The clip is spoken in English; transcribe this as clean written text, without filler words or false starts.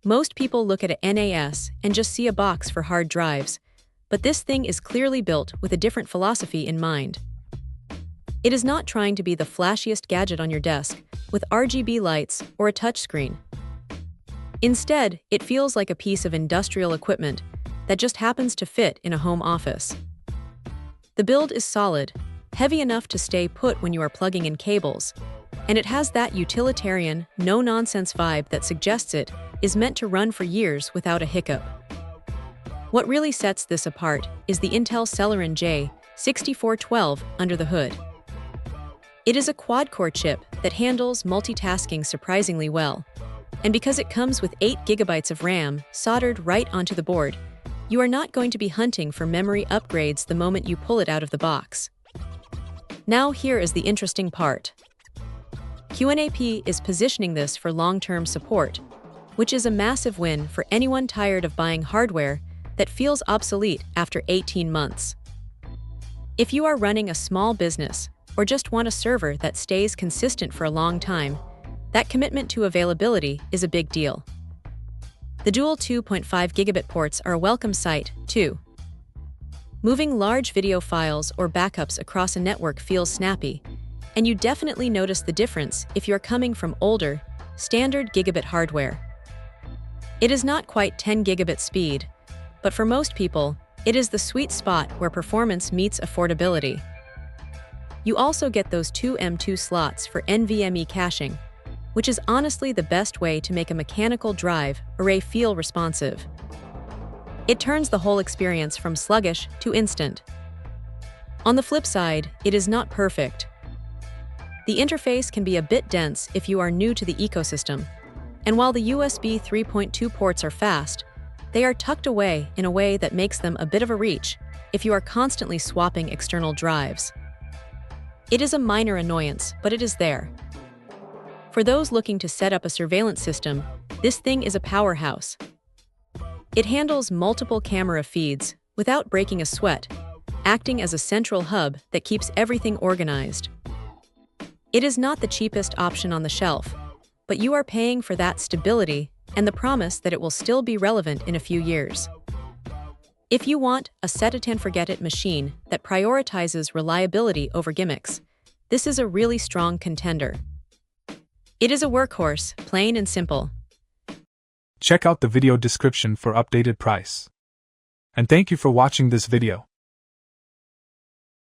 Most people look at a NAS and just see a box for hard drives, but this thing is clearly built with a different philosophy in mind. It is not trying to be the flashiest gadget on your desk with RGB lights or a touchscreen. Instead, it feels like a piece of industrial equipment that just happens to fit in a home office. The build is solid, heavy enough to stay put when you are plugging in cables, and it has that utilitarian, no-nonsense vibe that suggests it is meant to run for years without a hiccup. What really sets this apart is the Intel Celeron J6412 under the hood. It is a quad-core chip that handles multitasking surprisingly well, and because it comes with 8 GB of RAM soldered right onto the board, you are not going to be hunting for memory upgrades the moment you pull it out of the box. Now here is the interesting part. QNAP is positioning this for long-term support, which is a massive win for anyone tired of buying hardware that feels obsolete after 18 months. If you are running a small business or just want a server that stays consistent for a long time, that commitment to availability is a big deal. The dual 2.5 gigabit ports are a welcome sight, too. Moving large video files or backups across a network feels snappy, and you definitely notice the difference if you're coming from older, standard gigabit hardware. It is not quite 10 gigabit speed, but for most people, it is the sweet spot where performance meets affordability. You also get those two M2 slots for NVMe caching, which is honestly the best way to make a mechanical drive array feel responsive. It turns the whole experience from sluggish to instant. On the flip side, it is not perfect. The interface can be a bit dense if you are new to the ecosystem, and while the USB 3.2 ports are fast, they are tucked away in a way that makes them a bit of a reach if you are constantly swapping external drives. It is a minor annoyance, but it is there. For those looking to set up a surveillance system, this thing is a powerhouse. It handles multiple camera feeds without breaking a sweat, acting as a central hub that keeps everything organized. It is not the cheapest option on the shelf, but you are paying for that stability and the promise that it will still be relevant in a few years. If you want a set-it-and-forget-it machine that prioritizes reliability over gimmicks, this is a really strong contender. It is a workhorse, plain and simple. Check out the video description for updated price. And thank you for watching this video.